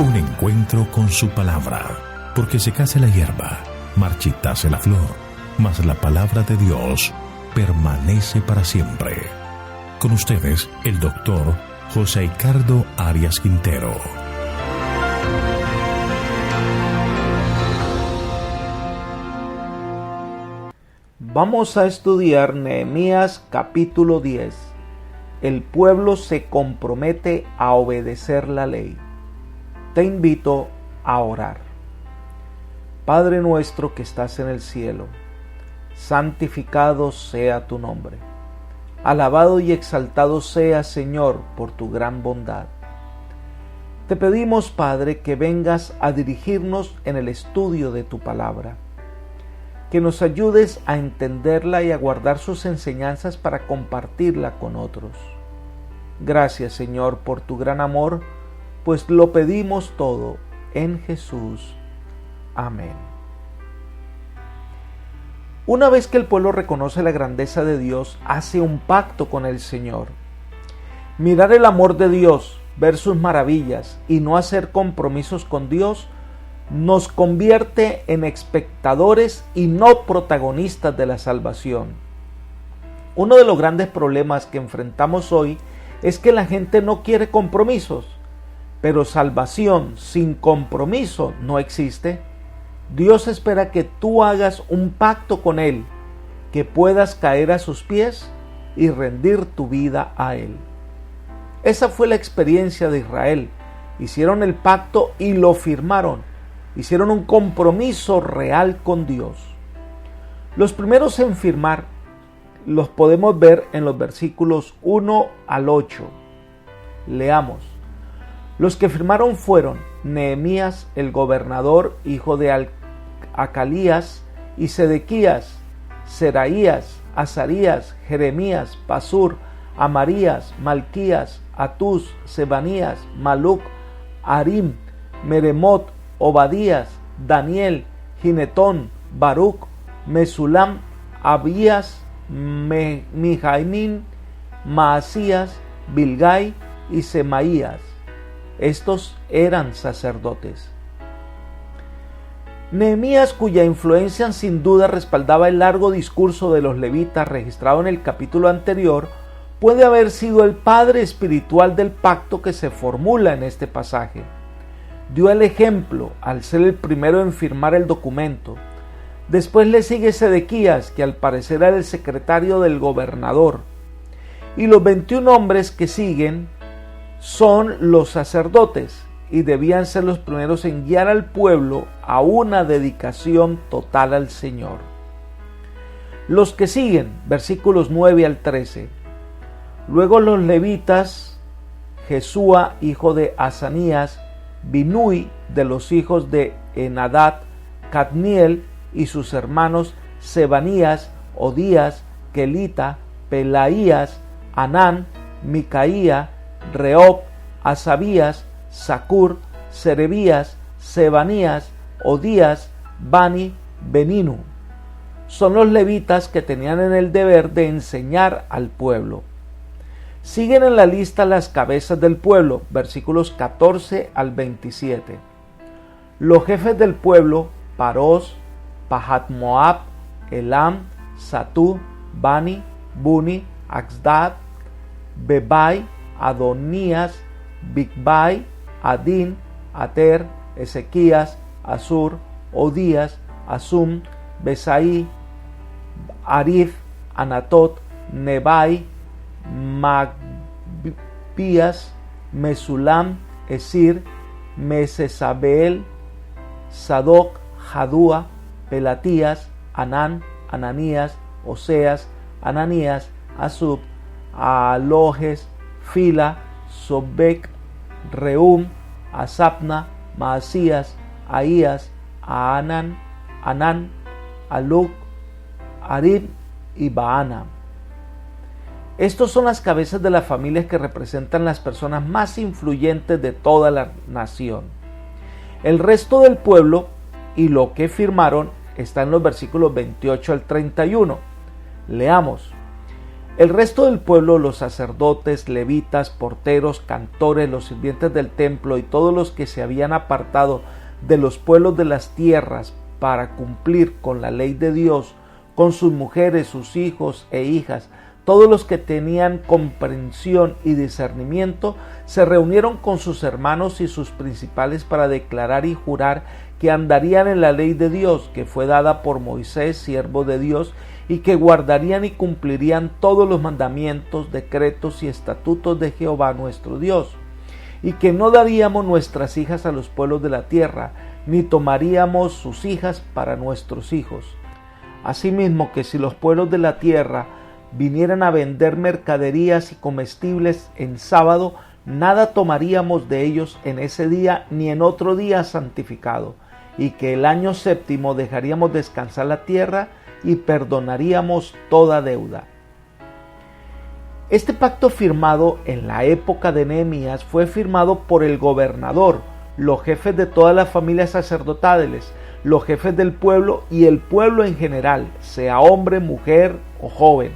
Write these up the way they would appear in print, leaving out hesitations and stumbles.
Un encuentro con su palabra, porque secase la hierba, marchitase la flor, mas la palabra de Dios permanece para siempre. Con ustedes, el doctor José Ricardo Arias Quintero. Vamos a estudiar Nehemías capítulo 10. El pueblo se compromete a obedecer la ley. Te invito a orar. Padre nuestro que estás en el cielo, santificado sea tu nombre. Alabado y exaltado sea, Señor, por tu gran bondad. Te pedimos, Padre, que vengas a dirigirnos en el estudio de tu palabra, que nos ayudes a entenderla y a guardar sus enseñanzas para compartirla con otros. Gracias, Señor, por tu gran amor, pues lo pedimos todo en Jesús. Amén. Una vez que el pueblo reconoce la grandeza de Dios, hace un pacto con el Señor. Mirar el amor de Dios, ver sus maravillas y no hacer compromisos con Dios nos convierte en espectadores y no protagonistas de la salvación. Uno de los grandes problemas que enfrentamos hoy es que la gente no quiere compromisos, pero salvación sin compromiso no existe. Dios espera que tú hagas un pacto con Él, que puedas caer a sus pies y rendir tu vida a Él. Esa fue la experiencia de Israel. Hicieron el pacto y lo firmaron. Hicieron un compromiso real con Dios. Los primeros en firmar los podemos ver en los versículos 1 al 8. Leamos. Los que firmaron fueron Nehemías, el gobernador, hijo de Acalías, y Sedequías, Seraías, Azarías, Jeremías, Pasur, Amarías, Malquías, Atús, Sebanías, Maluc, Arim, Meremot, Obadías, Daniel, Ginetón, Baruc, Mesulam, Abías, Mijaimín, Maasías, Bilgai y Semaías. Estos eran sacerdotes. Nehemías, cuya influencia sin duda respaldaba el largo discurso de los levitas registrado en el capítulo anterior, puede haber sido el padre espiritual del pacto que se formula en este pasaje. Dio el ejemplo al ser el primero en firmar el documento. Después le sigue Sedequías, que al parecer era el secretario del gobernador. Y los 21 hombres que siguen son los sacerdotes y debían ser los primeros en guiar al pueblo a una dedicación total al Señor. Los que siguen, versículos 9 al 13. Luego los levitas, Jesúa, hijo de Asanías, Binui, de los hijos de Enadad, Cadmiel y sus hermanos Sebanías, Odías, Kelita, Pelaías, Anán, Micaía, Reob, Asabías, Sacur, Serebías, Sebanías, Odías, Bani, Beninu. Son los levitas que tenían en el deber de enseñar al pueblo. Siguen en la lista las cabezas del pueblo, versículos 14 al 27. Los jefes del pueblo, Paros, Pahat Moab, Elam, Satú, Bani, Buni, Axdad, Bebai, Adonías, Bigbai, Adín, Ater, Ezequías, Asur, Odías, Asum, Besaí, Arif, Anatot, Nebai, Magpías, Mesulam, Esir, Mesesabeel, Sadoc, Jadúa, Pelatías, Anán, Ananías, Oseas, Ananías, Asub, Alojes, Fila, Sobek, Reum, Asapna, Maasías, Ahías, Anán, Aluc, Arib y Baana. Estos son las cabezas de las familias que representan las personas más influyentes de toda la nación. El resto del pueblo y lo que firmaron está en los versículos 28 al 31. Leamos. El resto del pueblo, los sacerdotes, levitas, porteros, cantores, los sirvientes del templo y todos los que se habían apartado de los pueblos de las tierras para cumplir con la ley de Dios, con sus mujeres, sus hijos e hijas, todos los que tenían comprensión y discernimiento, se reunieron con sus hermanos y sus principales para declarar y jurar que andarían en la ley de Dios, que fue dada por Moisés, siervo de Dios, y que guardarían y cumplirían todos los mandamientos, decretos y estatutos de Jehová nuestro Dios, y que no daríamos nuestras hijas a los pueblos de la tierra, ni tomaríamos sus hijas para nuestros hijos. Asimismo, que si los pueblos de la tierra vinieran a vender mercaderías y comestibles en sábado, nada tomaríamos de ellos en ese día ni en otro día santificado, y que el año séptimo dejaríamos descansar la tierra y perdonaríamos toda deuda. Este pacto firmado en la época de Nehemías fue firmado por el gobernador, los jefes de todas las familias sacerdotales, los jefes del pueblo y el pueblo en general, sea hombre, mujer o joven.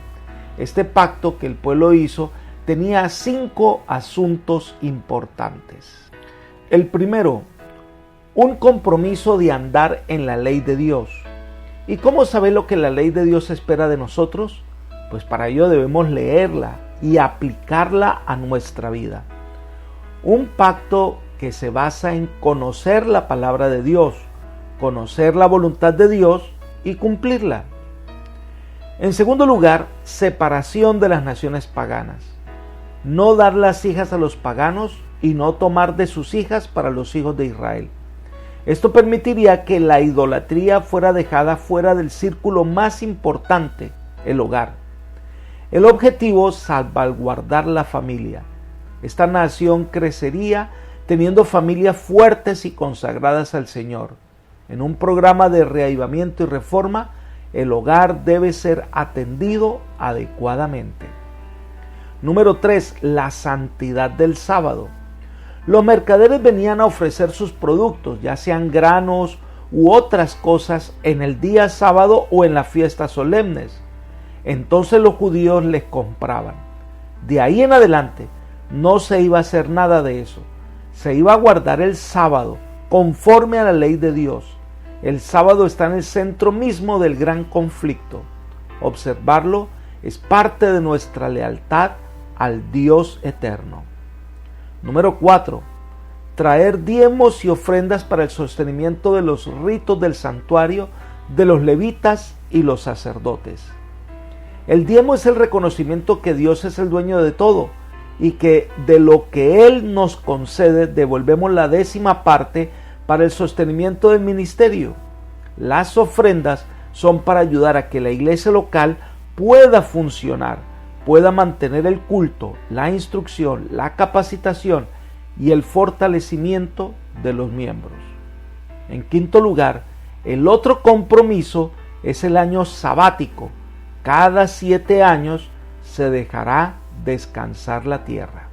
Este pacto que el pueblo hizo tenía 5 asuntos importantes. El primero, un compromiso de andar en la ley de Dios. ¿Y cómo saber lo que la ley de Dios espera de nosotros? Pues para ello debemos leerla y aplicarla a nuestra vida. Un pacto que se basa en conocer la palabra de Dios, conocer la voluntad de Dios y cumplirla. En segundo lugar, separación de las naciones paganas. No dar las hijas a los paganos y no tomar de sus hijas para los hijos de Israel. Esto permitiría que la idolatría fuera dejada fuera del círculo más importante, el hogar. El objetivo, salvaguardar la familia. Esta nación crecería teniendo familias fuertes y consagradas al Señor. En un programa de reavivamiento y reforma, el hogar debe ser atendido adecuadamente. Número 3. La santidad del sábado. Los mercaderes venían a ofrecer sus productos, ya sean granos u otras cosas, en el día sábado o en las fiestas solemnes. Entonces los judíos les compraban. De ahí en adelante no se iba a hacer nada de eso. Se iba a guardar el sábado conforme a la ley de Dios. El sábado está en el centro mismo del gran conflicto. Observarlo es parte de nuestra lealtad al Dios eterno. Número 4. Traer diezmos y ofrendas para el sostenimiento de los ritos del santuario, de los levitas y los sacerdotes. El diezmo es el reconocimiento que Dios es el dueño de todo y que de lo que Él nos concede devolvemos la 10ª parte para el sostenimiento del ministerio. Las ofrendas son para ayudar a que la iglesia local pueda funcionar, pueda mantener el culto, la instrucción, la capacitación y el fortalecimiento de los miembros. En quinto lugar, el otro compromiso es el año sabático. Cada 7 años se dejará descansar la tierra.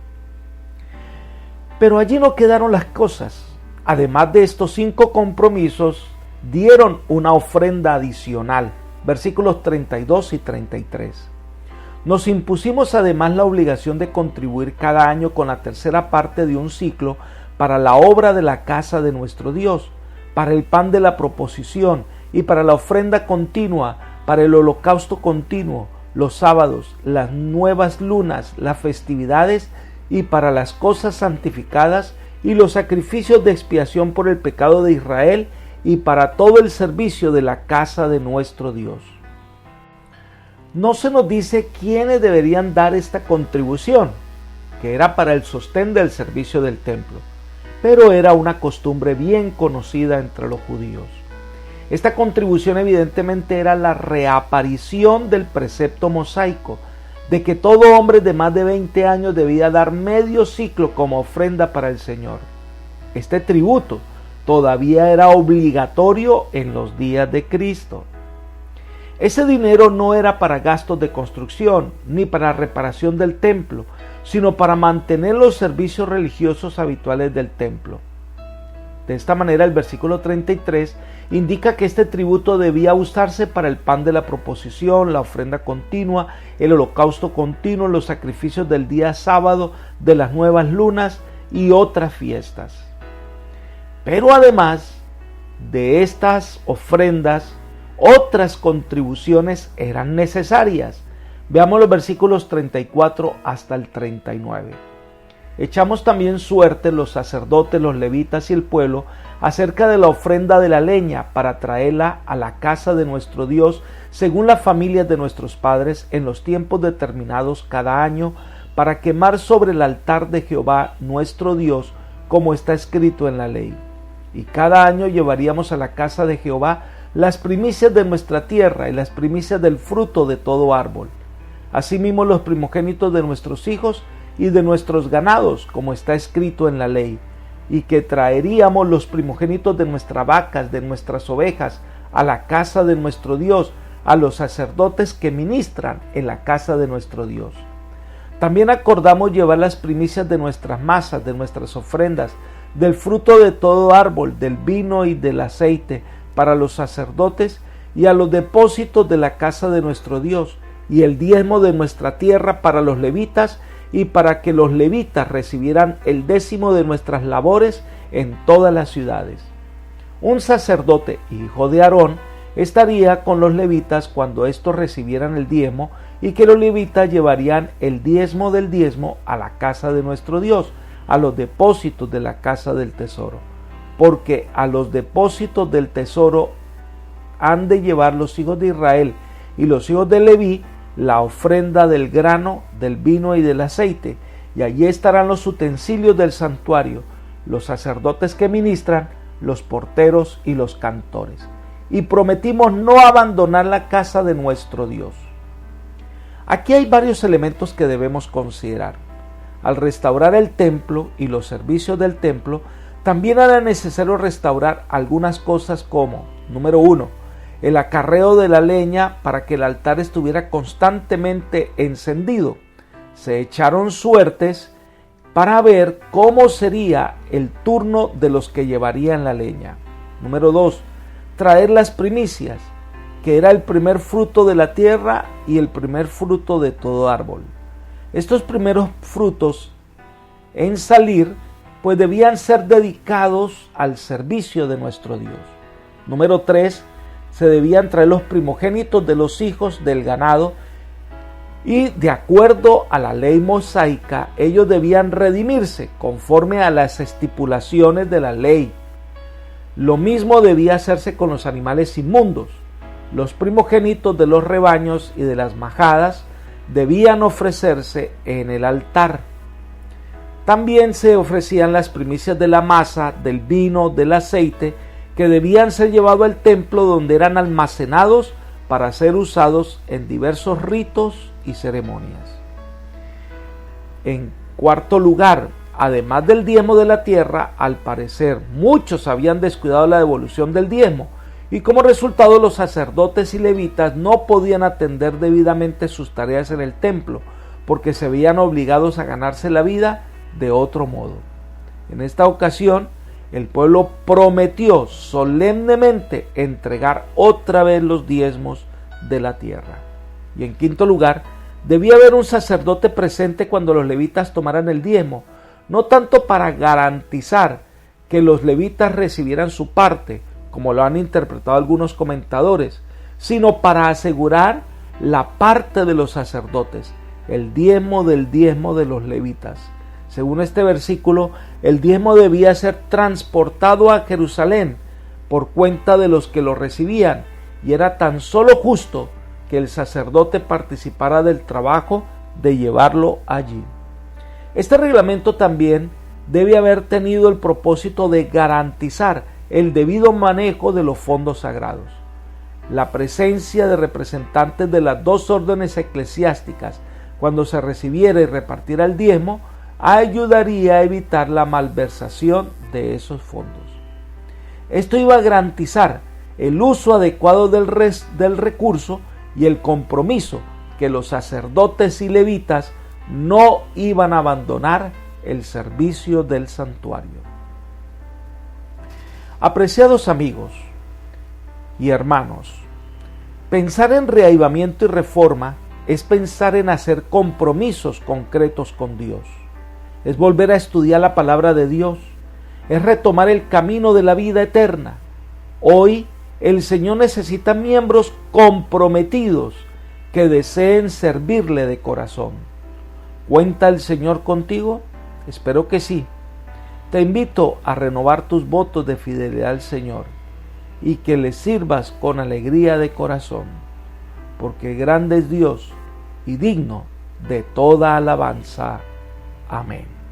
Pero allí no quedaron las cosas. Además de estos 5 compromisos, dieron una ofrenda adicional. Versículos 32 y 33. Nos impusimos además la obligación de contribuir cada año con la 3ª parte de un ciclo para la obra de la casa de nuestro Dios, para el pan de la proposición y para la ofrenda continua, para el holocausto continuo, los sábados, las nuevas lunas, las festividades y para las cosas santificadas y los sacrificios de expiación por el pecado de Israel y para todo el servicio de la casa de nuestro Dios. No se nos dice quiénes deberían dar esta contribución, que era para el sostén del servicio del templo, pero era una costumbre bien conocida entre los judíos. Esta contribución evidentemente era la reaparición del precepto mosaico, de que todo hombre de más de 20 años debía dar medio ciclo como ofrenda para el Señor. Este tributo todavía era obligatorio en los días de Cristo. Ese dinero no era para gastos de construcción ni para reparación del templo, sino para mantener los servicios religiosos habituales del templo. De esta manera, el versículo 33 indica que este tributo debía usarse para el pan de la proposición, la ofrenda continua, el holocausto continuo, los sacrificios del día sábado, de las nuevas lunas y otras fiestas. Pero además de estas ofrendas, otras contribuciones eran necesarias. Veamos los versículos 34 hasta el 39. Echamos también suerte los sacerdotes, los levitas y el pueblo acerca de la ofrenda de la leña para traerla a la casa de nuestro Dios según las familias de nuestros padres en los tiempos determinados cada año para quemar sobre el altar de Jehová nuestro Dios como está escrito en la ley. Y cada año llevaríamos a la casa de Jehová las primicias de nuestra tierra y las primicias del fruto de todo árbol. Asimismo los primogénitos de nuestros hijos y de nuestros ganados, como está escrito en la ley, y que traeríamos los primogénitos de nuestras vacas, de nuestras ovejas, a la casa de nuestro Dios, a los sacerdotes que ministran en la casa de nuestro Dios. También acordamos llevar las primicias de nuestras masas, de nuestras ofrendas, del fruto de todo árbol, del vino y del aceite, para los sacerdotes y a los depósitos de la casa de nuestro Dios, y el diezmo de nuestra tierra para los levitas, y para que los levitas recibieran el 10º de nuestras labores en todas las ciudades. Un sacerdote, hijo de Aarón, estaría con los levitas cuando estos recibieran el diezmo, y que los levitas llevarían el diezmo del diezmo a la casa de nuestro Dios, a los depósitos de la casa del tesoro. Porque a los depósitos del tesoro han de llevar los hijos de Israel y los hijos de Leví la ofrenda del grano, del vino y del aceite, y allí estarán los utensilios del santuario, los sacerdotes que ministran, los porteros y los cantores. Y prometimos no abandonar la casa de nuestro Dios. Aquí hay varios elementos que debemos considerar. Al restaurar el templo y los servicios del templo, también era necesario restaurar algunas cosas como, número 1, el acarreo de la leña para que el altar estuviera constantemente encendido. Se echaron suertes para ver cómo sería el turno de los que llevarían la leña. Número 2, traer las primicias, que era el primer fruto de la tierra y el primer fruto de todo árbol. Estos primeros frutos en salir, pues debían ser dedicados al servicio de nuestro Dios. Número 3, se debían traer los primogénitos de los hijos del ganado y de acuerdo a la ley mosaica ellos debían redimirse conforme a las estipulaciones de la ley. Lo mismo debía hacerse con los animales inmundos. Los primogénitos de los rebaños y de las majadas debían ofrecerse en el altar. También se ofrecían las primicias de la masa, del vino, del aceite, que debían ser llevados al templo donde eran almacenados para ser usados en diversos ritos y ceremonias. En cuarto lugar, además del diezmo de la tierra, al parecer muchos habían descuidado la devolución del diezmo y como resultado los sacerdotes y levitas no podían atender debidamente sus tareas en el templo porque se veían obligados a ganarse la vida de otro modo. En esta ocasión, el pueblo prometió solemnemente entregar otra vez los diezmos de la tierra. Y en quinto lugar, debía haber un sacerdote presente cuando los levitas tomaran el diezmo, no tanto para garantizar que los levitas recibieran su parte, como lo han interpretado algunos comentadores, sino para asegurar la parte de los sacerdotes, el diezmo del diezmo de los levitas. Según este versículo, el diezmo debía ser transportado a Jerusalén por cuenta de los que lo recibían, y era tan solo justo que el sacerdote participara del trabajo de llevarlo allí. Este reglamento también debe haber tenido el propósito de garantizar el debido manejo de los fondos sagrados. La presencia de representantes de las dos órdenes eclesiásticas cuando se recibiera y repartiera el diezmo ayudaría a evitar la malversación de esos fondos. Esto iba a garantizar el uso adecuado del recurso y el compromiso que los sacerdotes y levitas no iban a abandonar el servicio del santuario. Apreciados amigos y hermanos, pensar en reavivamiento y reforma es pensar en hacer compromisos concretos con Dios. Es volver a estudiar la palabra de Dios. Es retomar el camino de la vida eterna. Hoy el Señor necesita miembros comprometidos que deseen servirle de corazón. ¿Cuenta el Señor contigo? Espero que sí. Te invito a renovar tus votos de fidelidad al Señor y que le sirvas con alegría de corazón, porque grande es Dios y digno de toda alabanza. Amén.